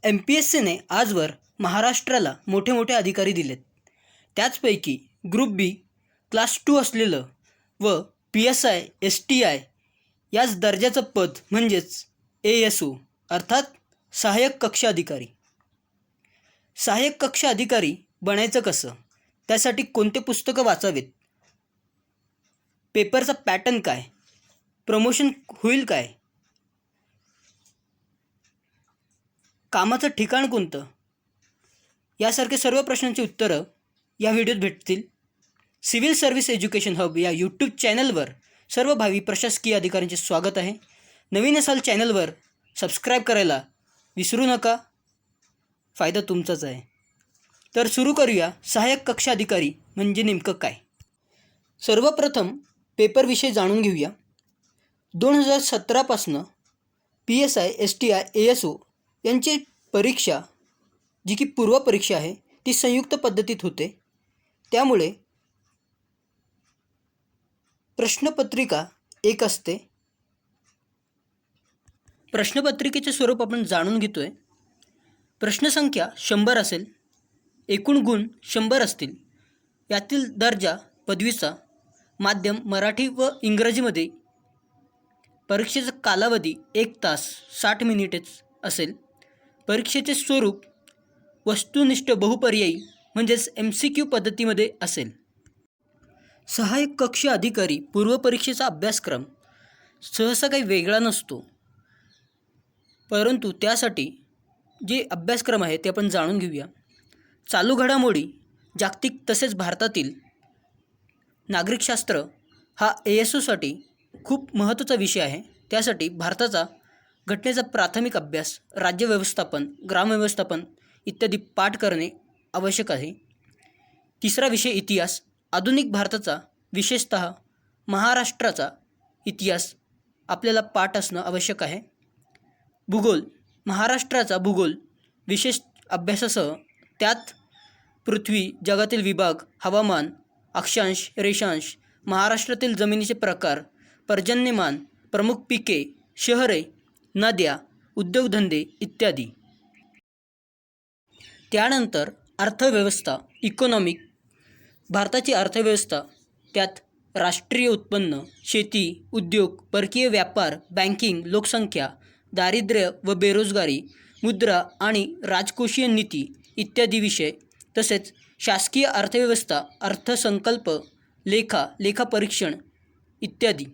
MPSCने आजवर महाराष्ट्राला मोठे मोठे अधिकारी दिलेत. त्याचपैकी ग्रुप बी क्लास 2 असलेलं व PSI STI याच दर्जाचं पद म्हणजेच ASO अर्थात सहाय्यक कक्ष अधिकारी. सहाय्यक कक्ष अधिकारी बनायचं कसं, त्यासाठी कोणते पुस्तकं वाचावेत, पेपरचा पॅटर्न काय, प्रमोशन होईल काय, कामाचं ठिकाण कोणतं, यासारखे सर्व प्रश्नांची उत्तरं या व्हिडिओत भेटतील. सिव्हिल सर्व्हिस एज्युकेशन हब या यूट्यूब चॅनलवर सर्व भावी प्रशासकीय अधिकाऱ्यांचे स्वागत आहे. नवीन असाल चॅनलवर सबस्क्राईब करायला विसरू नका, फायदा तुमचाच आहे. तर सुरू करूया. सहाय्यक कक्ष अधिकारी म्हणजे नेमकं काय. सर्वप्रथम पेपरविषयी जाणून घेऊया. 2017पासनं PSI STI ASO यांची परीक्षा, जी की पूर्वपरीक्षा आहे, ती संयुक्त पद्धतीत होते. त्यामुळे प्रश्नपत्रिका एक असते. प्रश्नपत्रिकेचे स्वरूप आपण जाणून घेतोय. प्रश्नसंख्या 100 असेल, एकूण गुण 100 असतील. यातील दर्जा पदवीचा, माध्यम मराठी व इंग्रजीमध्ये. परीक्षेचा कालावधी 1 तास 60 मिनिटेच असेल. परीक्षेचे स्वरूप वस्तुनिष्ठ बहुपर्यायी म्हणजेच MCQ पद्धतीमध्ये असेल. सहाय्यक कक्ष अधिकारी पूर्वपरीक्षेचा अभ्यासक्रम सहसा काही वेगळा नसतो, परंतु त्यासाठी जे अभ्यासक्रम आहे ते आपण जाणून घेऊया. चालू घडामोडी, जागतिक तसेच भारतातील नागरिकशास्त्र हा ASOसाठी खूप महत्त्वाचा विषय आहे. त्यासाठी भारताचा घटनेचा प्राथमिक अभ्यास, राज्य व्यवस्थापन, ग्रामव्यवस्थापन इत्यादी पाठ करणे आवश्यक आहे. तिसरा विषय इतिहास. आधुनिक भारताचा, विशेषतः महाराष्ट्राचा इतिहास आपल्याला पाठ असणं आवश्यक आहे. भूगोल. महाराष्ट्राचा भूगोल विशेष अभ्यासासह त्यात पृथ्वी, जगातील विभाग, हवामान, अक्षांश, रेषांश, महाराष्ट्रातील जमिनीचे प्रकार, पर्जन्यमान, प्रमुख पिके, शहरे, नद्या, उद्योगधंदे इत्यादी. त्यानंतर अर्थव्यवस्था, इकॉनॉमिक. भारताची अर्थव्यवस्था, त्यात राष्ट्रीय उत्पन्न, शेती, उद्योग, परकीय व्यापार, बँकिंग, लोकसंख्या, दारिद्र्य व बेरोजगारी, मुद्रा आणि राजकोषीय नीती इत्यादी विषय. तसेच शासकीय अर्थव्यवस्था, अर्थसंकल्प, लेखापरीक्षण इत्यादी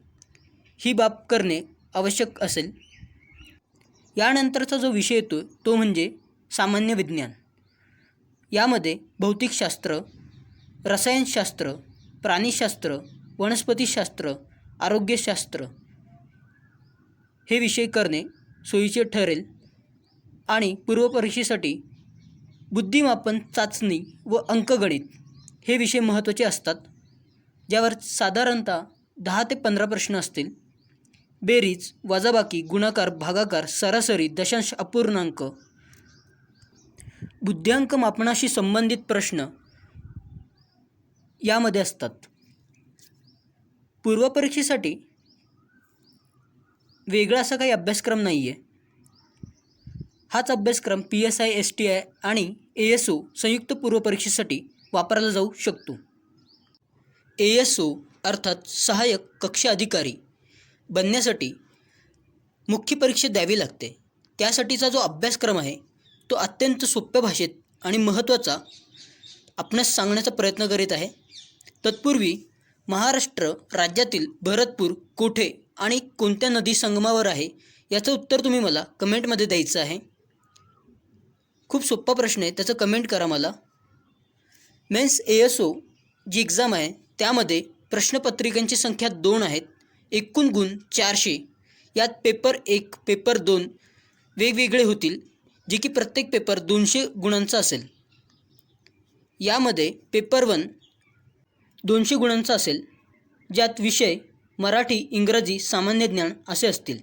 ही बाब करणे आवश्यक असेल. यानंतरचा जो विषय येतो तो म्हणजे सामान्य विज्ञान. यामध्ये भौतिकशास्त्र, रसायनशास्त्र, प्राणीशास्त्र, वनस्पतीशास्त्र, आरोग्यशास्त्र हे विषय करणे सोयीचे ठरेल. आणि पूर्वपरीक्षेसाठी बुद्धिमापन चाचणी व अंकगणित हे विषय महत्त्वाचे असतात, ज्यावर साधारणतः 10 ते 15 प्रश्न असतील. बेरीज, वजाबाकी, गुणाकार, भागाकार, सरासरी, दशांश, अपूर्णांक, बुद्ध्यांक मापनाशी संबंधित प्रश्न यामध्ये असतात. पूर्वपरीक्षेसाठी वेगळा असा काही अभ्यासक्रम नाही आहे. हाच अभ्यासक्रम PSI STI आणि ASO संयुक्त पूर्वपरीक्षेसाठी वापरला जाऊ शकतो. ASO अर्थात सहाय्यक कक्ष अधिकारी बनण्यासाठी मुख्य परीक्षा द्यावी लागते. त्यासाठीचा जो अभ्यासक्रम आहे तो अत्यंत सोप्या भाषेत आणि महत्त्वाचा आपणास सांगण्याचा प्रयत्न करीत आहे. तत्पूर्वी महाराष्ट्र राज्यातील भरतपूर कोठे आणि कोणत्या नदी संगमावर आहे याचं उत्तर तुम्ही मला कमेंटमध्ये द्यायचं आहे. खूप सोपा प्रश्न आहे, त्याचं कमेंट करा मला. मेन्स ASO जी एक्झाम आहे त्यामध्ये प्रश्नपत्रिकांची संख्या 2 आहेत. एकूण गुण 400. यात पेपर 1, पेपर 2 वेगवेगळे होतील, जे की प्रत्येक पेपर 200 गुणांचा असेल. यामध्ये पेपर 1 200 गुणांचा असेल, ज्यात विषय मराठी, इंग्रजी, सामान्य ज्ञान असे असतील.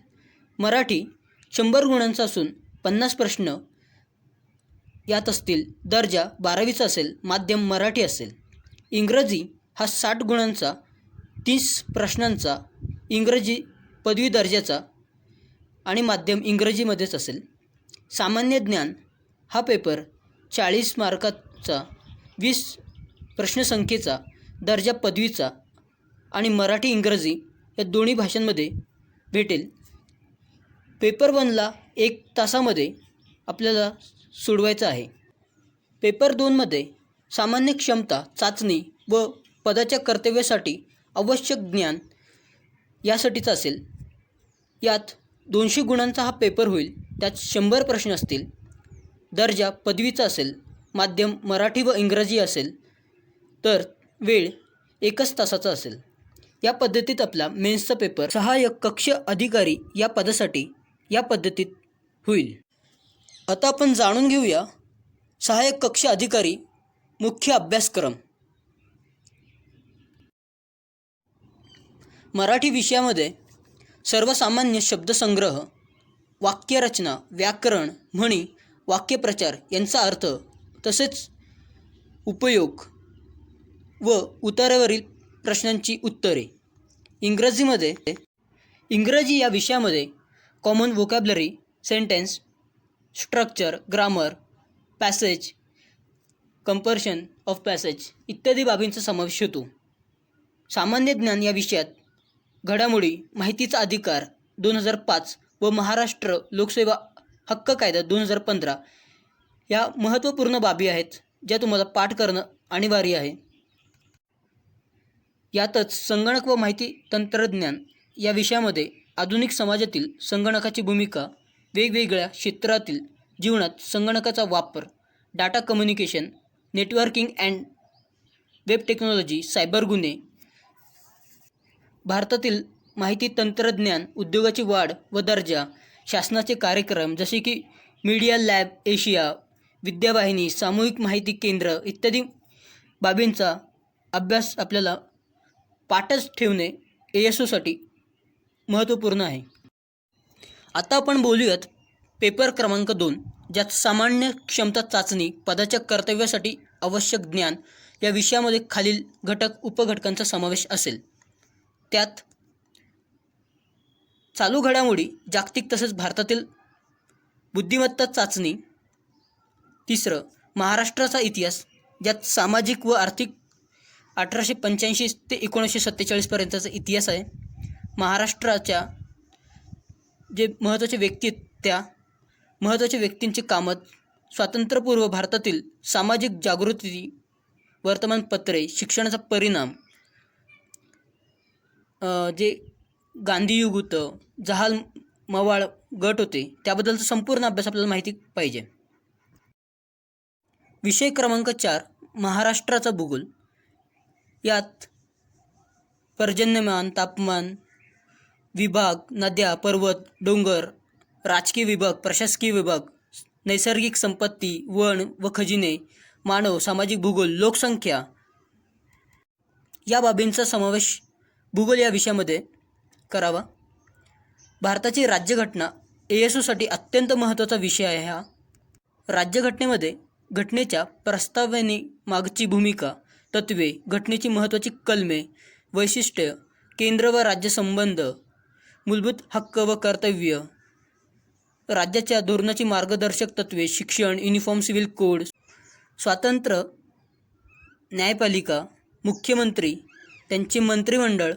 मराठी 100 गुणांचा असून 50 प्रश्न यात असतील. दर्जा 12वीचा असेल, माध्यम मराठी असेल. इंग्रजी हा 60 गुणांचा 30 प्रश्नांचा इंग्रजी पदवी दर्जाचा आणि माध्यम इंग्रजीमध्येच असेल. सामान्य ज्ञान हा पेपर 40 मार्काचा 20 प्रश्नसंख्येचा दर्जा पदवीचा आणि मराठी इंग्रजी या दोन्ही भाषांमध्ये भेटेल. पेपर 1ला 1 तासामध्ये आपल्याला सोडवायचा आहे. पेपर 2मध्ये सामान्य क्षमता चाचणी व पदाच्या कर्तव्यासाठी आवश्यक ज्ञान यासाठीचा असेल. यात 200 गुणांचा हा पेपर होईल. त्यात 100 प्रश्न असतील. दर्जा पदवीचा असेल. माध्यम मराठी व इंग्रजी असेल. तर वेळ 1 तासाचा असेल. या पद्धतीत आपला मेन्सचा पेपर सहाय्यक कक्ष अधिकारी या पदासाठी या पद्धतीत होईल. आता आपण जाणून घेऊया सहाय्यक कक्ष अधिकारी मुख्य अभ्यासक्रम. मराठी विषयामध्ये सर्वसामान्य शब्दसंग्रह, वाक्यरचना, व्याकरण, म्हणी, वाक्यप्रचार यांचा अर्थ तसेच उपयोग व उतारावरील प्रश्नांची उत्तरे. इंग्रजी या विषयामध्ये common vocabulary, sentence structure, grammar, passage, comparison of passage इत्यादी बाबींचा समावेश होतो. सामान्य ज्ञान या विषयात घडामोडी, माहितीचा अधिकार 2005 व महाराष्ट्र लोकसेवा हक्क कायदा 2015 या महत्त्वपूर्ण बाबी आहेत ज्या तुम्हाला पाठ करणं अनिवार्य आहे. यातच संगणक व माहिती तंत्रज्ञान या विषयामध्ये आधुनिक समाजातील संगणकाची भूमिका, वेगवेगळ्या क्षेत्रातील जीवनात संगणकाचा वापर, data communication, networking and web technology, cyber गुन्हे, भारतातील माहिती तंत्रज्ञान उद्योगाची वाढ व दर्जा, शासनाचे कार्यक्रम जसे की मीडिया लॅब एशिया, विद्यावाहिनी, सामूहिक माहिती केंद्र इत्यादी बाबींचा अभ्यास आपल्याला पाठच ठेवणे ASOसाठी महत्त्वपूर्ण आहे. आता आपण बोलूयात पेपर क्रमांक 2, ज्यात सामान्य क्षमता चाचणी, पदाच्या कर्तव्यासाठी आवश्यक ज्ञान या विषयामध्ये खालील उपघटकांचा समावेश असेल. त्यात चालू घडामोडी, जागतिक तसेच भारतातील बुद्धिमत्ता चाचणी. तिसरं महाराष्ट्राचा इतिहास, ज्यात सामाजिक व आर्थिक 1885 ते 1947 पर्यंतचा इतिहास आहे. महाराष्ट्राच्या जे महत्त्वाचे व्यक्ती आहेत त्या महत्त्वाच्या व्यक्तींची कामं, स्वातंत्र्यपूर्व भारतातील सामाजिक जागृती, वर्तमानपत्रे, शिक्षणाचा परिणाम, जे गांधीयुग होतं, जहाल मवाळ गट होते त्याबद्दलचा संपूर्ण अभ्यास आपल्याला माहिती पाहिजे. विषय क्रमांक 4 महाराष्ट्राचा भूगोल. यात पर्जन्यमान, तापमान विभाग, नद्या, पर्वत, डोंगर, राजकीय विभाग, प्रशासकीय विभाग, नैसर्गिक संपत्ती, वन व खजिने, मानव, सामाजिक भूगोल, लोकसंख्या या बाबींचा समावेश भूगोल या विषयामध्ये करावा. भारताची राज्यघटना ASOसाठी अत्यंत महत्त्वाचा विषय आहे. हा राज्यघटनेमध्ये घटनेच्या प्रस्तावने मागची भूमिका, तत्त्वे, घटनेची महत्त्वाची कलमे, वैशिष्ट्य, केंद्र व राज्य संबंध, मूलभूत हक्क व कर्तव्य, राज्याच्या धोरणाची मार्गदर्शक तत्त्वे, शिक्षण, युनिफॉर्म सिव्हिल कोड, स्वातंत्र्य, न्यायपालिका, मुख्यमंत्री, त्यांचे मंत्रिमंडळ,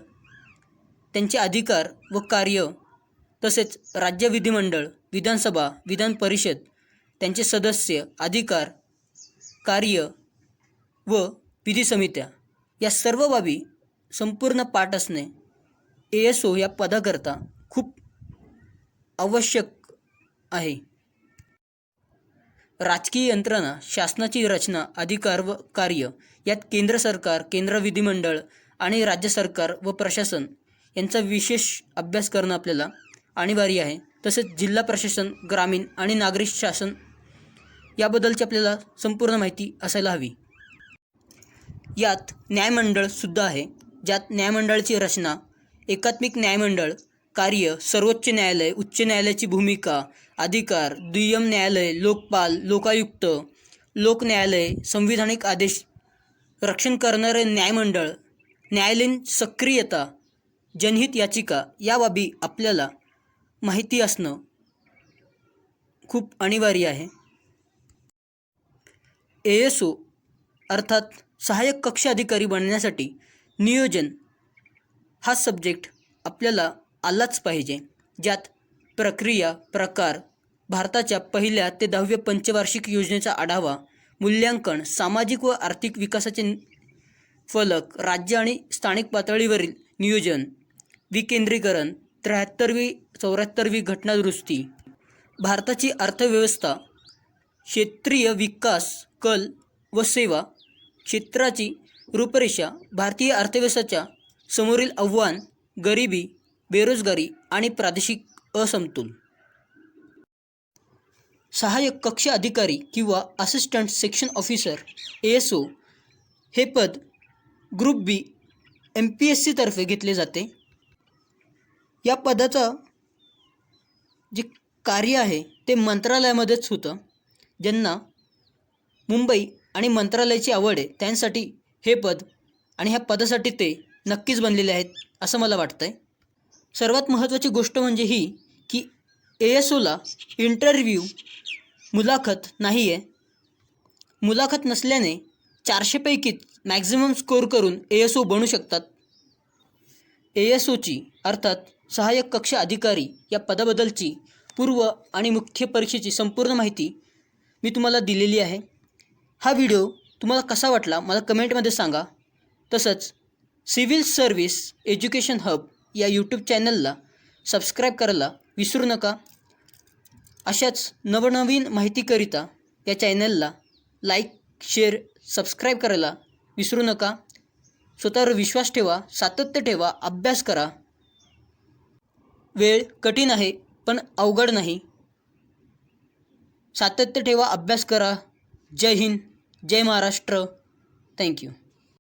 त्यांचे अधिकार व कार्य, तसेच राज्य विधिमंडळ, विधानसभा, विधान परिषद, त्यांचे सदस्य, अधिकार, कार्य व विधी समित्या या सर्व बाबी संपूर्ण पाठ असणे ASO या पदाकरता खूप आवश्यक आहे. राजकीय यंत्रणा, शासनाची रचना, अधिकार व कार्य यात केंद्र सरकार, केंद्र विधिमंडळ आणि राज्य सरकार व प्रशासन यांचा विशेष अभ्यास करणं आपल्याला अनिवार्य आहे. तसेच जिल्हा प्रशासन, ग्रामीण आणि नागरिक शासन याबद्दलची आपल्याला संपूर्ण माहिती असायला हवी. यात न्यायमंडळसुद्धा आहे, ज्यात न्यायमंडळाची रचना, एकात्मिक न्यायमंडळ, कार्य, सर्वोच्च न्यायालय, उच्च न्यायालयाची भूमिका, अधिकार, दुय्यम न्यायालय, लोकपाल, लोकायुक्त, लोक न्यायालय, संविधानिक आदेश रक्षण करणारे न्यायमंडळ, न्यायालयीन सक्रियता, जनहित याचिका या बाबी आपल्याला माहिती असणं खूप अनिवार्य आहे. ASO अर्थात सहाय्यक कक्ष अधिकारी बनण्यासाठी नियोजन हा सब्जेक्ट आपल्याला आलाच पाहिजे, ज्यात प्रक्रिया, प्रकार, भारताच्या 1ल्या ते 10व्या पंचवार्षिक योजनेचा आढावा, मूल्यांकन, सामाजिक व आर्थिक विकासाचे फलक, राज्य आणि स्थानिक पातळीवरील नियोजन, विकेंद्रीकरण, 74वी घटनादुरुस्ती, भारताची अर्थव्यवस्था, क्षेत्रीय विकास, कल व सेवा क्षेत्राची रूपरेषा, भारतीय अर्थव्यवस्थेच्या समोरील आव्हान, गरिबी, बेरोजगारी आणि प्रादेशिक असमतोल. सहाय्यक कक्ष अधिकारी किंवा असिस्टंट सेक्शन ऑफिसर ASO हे पद ग्रुप बी MPSC तर्फे घेतले जाते. या पदाचं जे कार्य आहे ते मंत्रालयामध्येच होतं. ज्यांना मुंबई आणि मंत्रालयाची आवड आहे त्यांसाठी हे पद आणि ह्या पदासाठी ते नक्कीच बनलेले आहेत असं मला वाटतं आहे. सर्वात महत्त्वाची गोष्ट म्हणजे ही की ASOला इंटरव्ह्यू मुलाखत नाही आहे. मुलाखत नसल्याने 400 पैकी मॅक्झिमम स्कोअर करून ASO बनू शकतात. ASOची अर्थात सहाय्यक कक्ष अधिकारी या पदाबद्दलची पूर्व आणि मुख्य परीक्षेची संपूर्ण माहिती मी तुम्हाला दिलेली आहे. हा व्हिडिओ तुम्हाला कसा वाटला मला कमेंटमध्ये सांगा. तसंच सिव्हिल सर्व्हिस एज्युकेशन हब या यूट्यूब चॅनलला सबस्क्राईब करायला विसरू नका. अशाच नवनवीन माहितीकरिता या चॅनलला लाईक, शेअर, सबस्क्राईब करायला विसरू नका. स्वतःवर विश्वास ठेवा, सातत्य ठेवा, अभ्यास करा. वेळ कठीण आहे पण अवघड नाही. सातत्य ठेवा, अभ्यास करा. जय हिंद, जय महाराष्ट्र. थँक्यू.